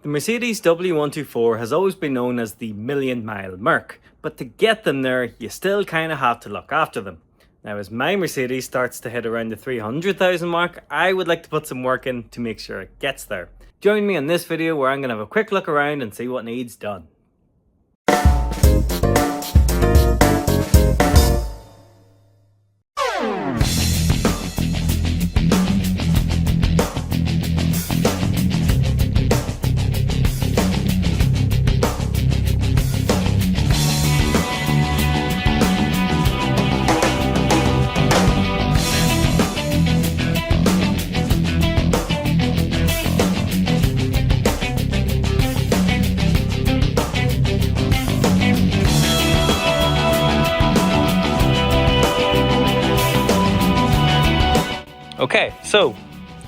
The Mercedes W124 has always been known as the million-mile Merc, but to get them there, you still kind of have to look after them. Now, as my Mercedes starts to hit around the 300,000 mark, I would like to put some work in to make sure it gets there. Join me on this video where I'm going to have a quick look around and see what needs done. Okay, so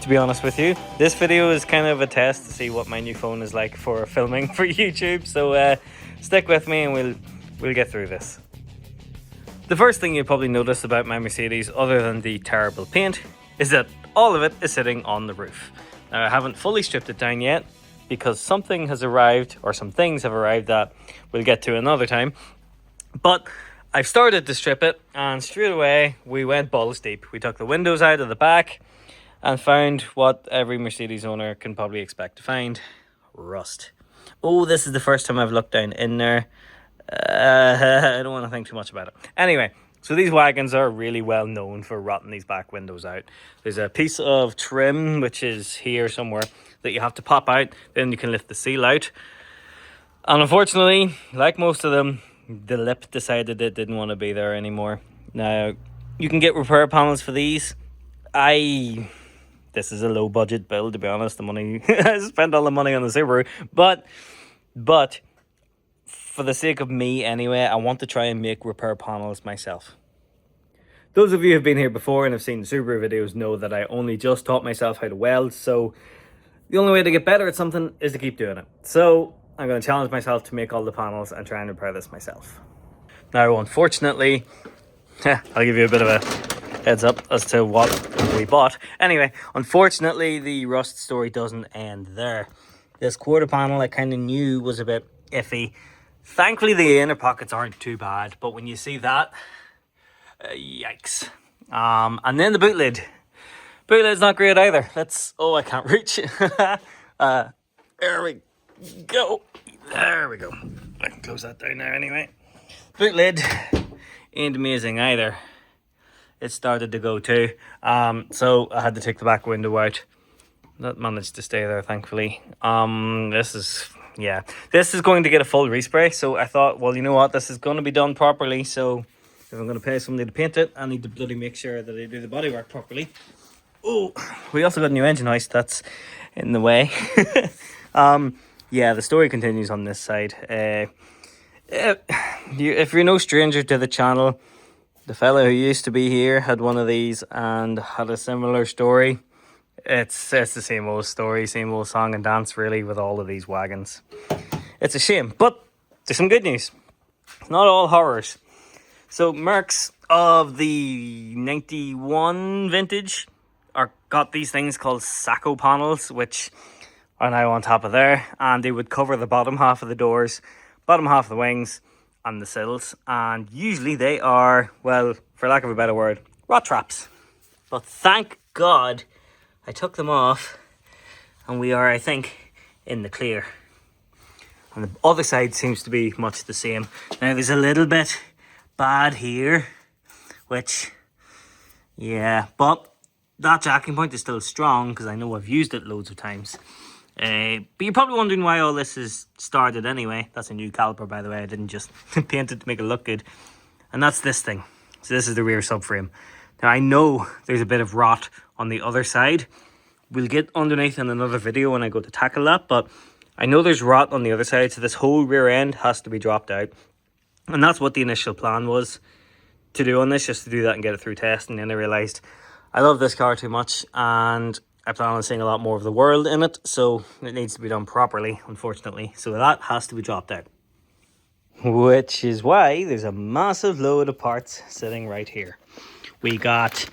to be honest with you, this video is kind of a test to see what my new phone is like for filming for YouTube. So stick with me and we'll get through this. The first thing you probably notice about my Mercedes, other than the terrible paint, is that all of it is sitting on the roof. Now, I haven't fully stripped it down yet because something has arrived, or some things have arrived that we'll get to another time. But I've started to strip it, and straight away we went balls deep. We took the windows out of the back and found what every Mercedes owner can probably expect to find: rust. Oh, this is the first time I've looked down in there. I don't want to think too much about it. Anyway, so these wagons are really well known for rotting these back windows out. There's a piece of trim, which is here somewhere, that you have to pop out, then you can lift the seal out. And unfortunately, like most of them, the lip decided it didn't want to be there anymore. Now, you can get repair panels for these. This is a low budget build, to be honest. I spent all the money on the Subaru, but for the sake of me anyway, I want to try and make repair panels myself. Those of you who have been here before and have seen the Subaru videos know that I only just taught myself how to weld, so the only way to get better at something is to keep doing it. So I'm going to challenge myself to make all the panels and try and repair this myself. Now, unfortunately, I'll give you a bit of a heads up as to what we bought. Anyway, unfortunately, the rust story doesn't end there. This quarter panel I kind of knew was a bit iffy. Thankfully, the inner pockets aren't too bad, but when you see that, yikes. And then the boot lid. Boot lid's not great either. Oh, I can't reach. There we go. There we go. I can close that down now anyway. Boot lid ain't amazing either. It started to go too. So I had to take the back window out. That managed to stay there, thankfully. This is going to get a full respray. So I thought, well, you know what? This is going to be done properly. So if I'm going to pay somebody to paint it, I need to bloody make sure that I do the bodywork properly. Oh, we also got a new engine hoist. That's in the way. Yeah, the story continues on this side. If you're no stranger to the channel, the fellow who used to be here had one of these and had a similar story. It's the same old story, same old song and dance, really, with all of these wagons. It's a shame, but there's some good news. Not all horrors. So Mercs of the 91 vintage got these things called Sacco panels, which are now on top of there, and they would cover the bottom half of the doors, bottom half of the wings, and the sills. And usually they are, well, for lack of a better word, rot traps. But thank God I took them off, and we are, I think, in the clear. And the other side seems to be much the same. Now there's a little bit bad here, which, yeah, but that jacking point is still strong because I know I've used it loads of times. But you're probably wondering why all this is started anyway. That's a new caliper, by the way. I didn't just paint it to make it look good. And that's this thing. So this is the rear subframe. Now, I know there's a bit of rot on the other side. We'll get underneath in another video when I go to tackle that. But I know there's rot on the other side. So this whole rear end has to be dropped out. And that's what the initial plan was to do on this. Just to do that and get it through test. And then I realised I love this car too much. And I plan on seeing a lot more of the world in it, so it needs to be done properly, unfortunately. So that has to be dropped out. Which is why there's a massive load of parts sitting right here. We got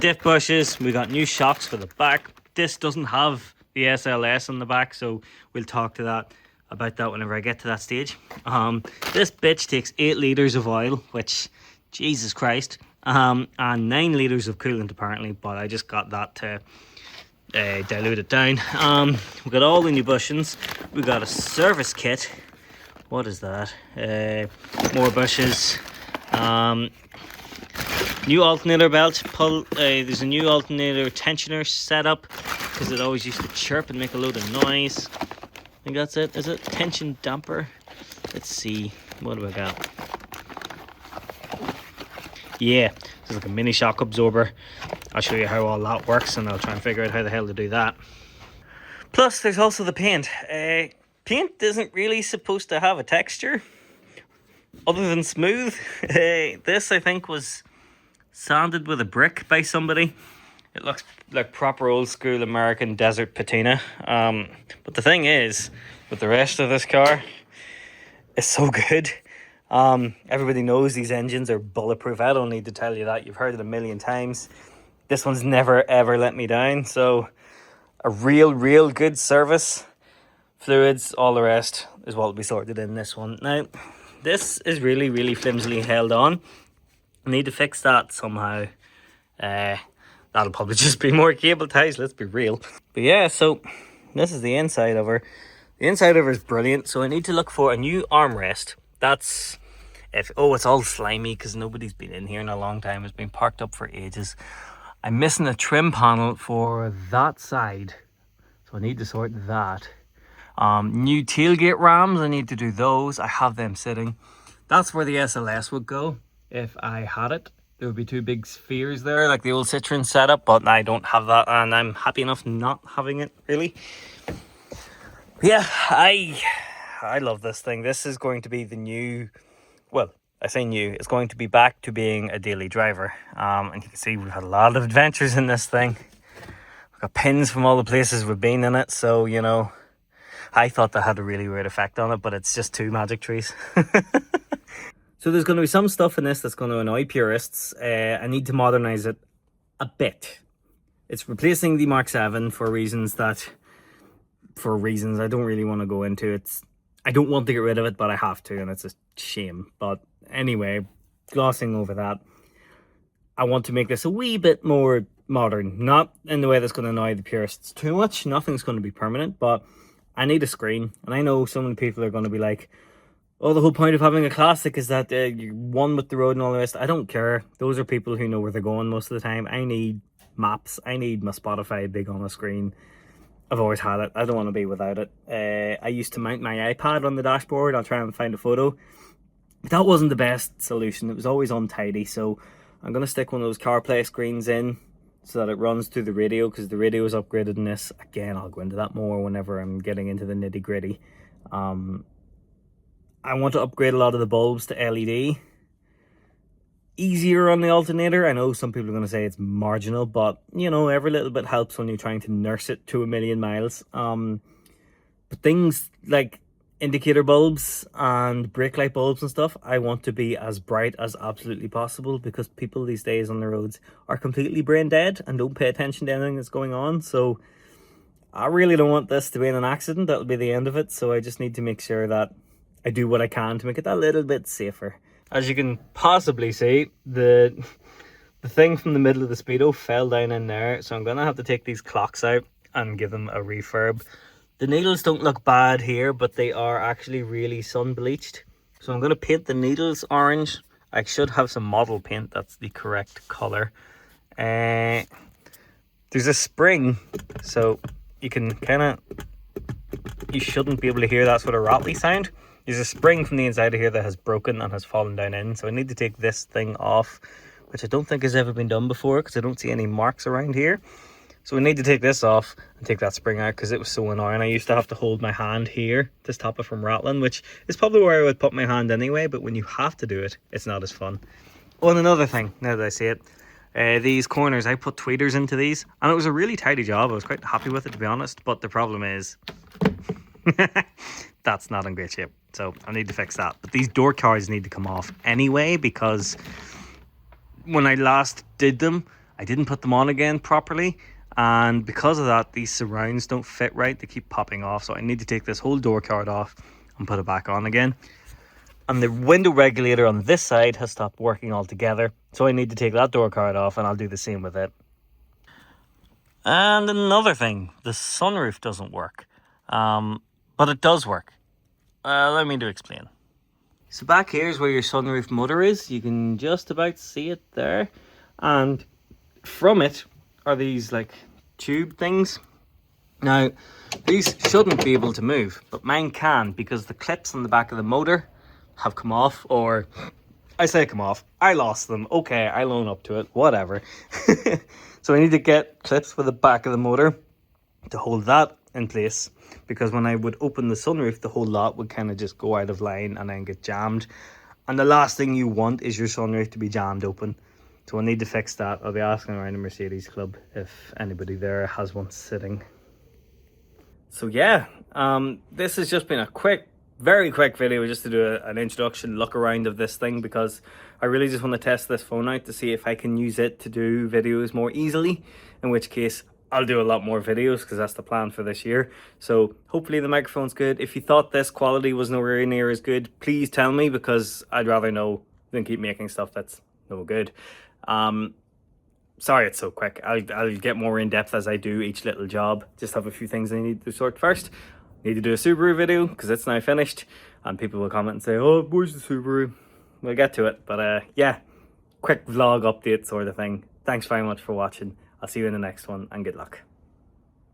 diff bushes, we got new shocks for the back. This doesn't have the the SLS on the back, so we'll talk to that about that whenever I get to that stage. This bitch takes 8 litres of oil, which, Jesus Christ, and 9 litres of coolant apparently, but I just got that to dilute it down. We got all the new bushings. We got a service kit. What is that? More bushes. New alternator belt. There's a new alternator tensioner set up because it always used to chirp and make a load of noise. I think that's it. Is it tension damper? Let's see. What do we got? Yeah, it's like a mini shock absorber. I'll show you how all that works, and I'll try and figure out how the hell to do that. Plus, there's also the paint. Paint isn't really supposed to have a texture other than smooth. This, I think, was sanded with a brick by somebody. It looks like proper old school American desert patina. But the thing is, with the rest of this car, it's so good. Everybody knows these engines are bulletproof. I don't need to tell you that. You've heard it a million times. This one's never ever let me down. So a real good service. Fluids, all the rest is what will be sorted in this one. Now, this is really flimsily held on. I need to fix that somehow. That'll probably just be more cable ties, let's be real. But yeah, so this is the inside of her. The inside of her is brilliant. So I need to look for a new armrest. That's it's all slimy because nobody's been in here in a long time. It's been parked up for ages. I'm missing a trim panel for that side, so I need to sort that. New tailgate rams, I need to do those. I have them sitting. That's where the SLS would go if I had it. There would be 2 big spheres there, like the old Citroen setup, but I don't have that, and I'm happy enough not having it, really. But yeah, I love this thing. This is going to be the new, well, I say new, it's going to be back to being a daily driver. And you can see we've had a lot of adventures in this thing. We've got pins from all the places we've been in it, so, you know, I thought that had a really weird effect on it, but it's just 2 magic trees. So there's going to be some stuff in this that's going to annoy purists. I need to modernize it a bit. It's replacing the Mark 7 for reasons I don't really want to go into. I don't want to get rid of it, but I have to, and it's a shame. But anyway, glossing over that, I want to make this a wee bit more modern. Not in the way that's going to annoy the purists too much. Nothing's going to be permanent, but I need a screen. And I know some of the people are going to be like, oh, the whole point of having a classic is that you're one with the road and all the rest. I don't care. Those are people who know where they're going most of the time. I need maps. I need my Spotify big on the screen. I've always had it. I don't want to be without it. I used to mount my iPad on the dashboard. I'll try and find a photo. But that wasn't the best solution. It was always untidy. So I'm going to stick one of those CarPlay screens in so that it runs through the radio, because the radio is upgraded in this. Again, I'll go into that more whenever I'm getting into the nitty gritty. I want to upgrade a lot of the bulbs to LED. Easier on the alternator. I know some people are going to say it's marginal, but, you know, every little bit helps when you're trying to nurse it to 1,000,000 miles. But things like indicator bulbs and brake light bulbs and stuff, I want to be as bright as absolutely possible, because people these days on the roads are completely brain dead and don't pay attention to anything that's going on. So I really don't want this to be in an accident. That'll be the end of it. So I just need to make sure that I do what I can to make it a little bit safer. As you can possibly see, the thing from the middle of the Speedo fell down in there, so I'm going to have to take these clocks out and give them a refurb. The needles don't look bad here, but they are actually really sun bleached. So I'm going to paint the needles orange. I should have some model paint that's the correct colour. There's a spring, so you can you shouldn't be able to hear that sort of rattly sound. There's a spring from the inside of here that has broken and has fallen down in, so I need to take this thing off, which I don't think has ever been done before because I don't see any marks around here. So we need to take this off and take that spring out because it was so annoying. I used to have to hold my hand here to stop it from rattling, which is probably where I would put my hand anyway, but when you have to do it, it's not as fun. Oh, and another thing, now that I see it, these corners, I put tweeters into these, and it was a really tidy job. I was quite happy with it, to be honest, but the problem is that's not in great shape, so I need to fix that. But these door cards need to come off anyway, because when I last did them, I didn't put them on again properly, and because of that, these surrounds don't fit right. They keep popping off, so I need to take this whole door card off and put it back on again. And the window regulator on this side has stopped working altogether, so I need to take that door card off, and I'll do the same with it. And another thing, the sunroof doesn't work, but it does work. Let me explain. So back here is where your sunroof motor is. You can just about see it there, and from it are these like tube things. Now these shouldn't be able to move, but mine can, because the clips on the back of the motor have come off, or I say come off, I lost them. Okay, I'll own up to it, whatever. So I need to get clips for the back of the motor to hold that in place, because when I would open the sunroof, the whole lot would kind of just go out of line and then get jammed. And the last thing you want is your sunroof to be jammed open. So I need to fix that. I'll be asking around the Mercedes club if anybody there has one sitting. So yeah, this has just been a very quick video just to do an introduction look around of this thing, because I really just want to test this phone out to see if I can use it to do videos more easily, in which case I'll do a lot more videos, because that's the plan for this year. So hopefully the microphone's good. If you thought this quality was nowhere near as good, please tell me, because I'd rather know than keep making stuff that's no good. Sorry it's so quick. I'll get more in depth as I do each little job. Just have a few things I need to sort first. Need to do a Subaru video because it's now finished, and people will comment and say, oh, where's the Subaru? We'll get to it, but yeah, quick vlog update sort of thing. Thanks very much for watching. I'll see you in the next one, and good luck.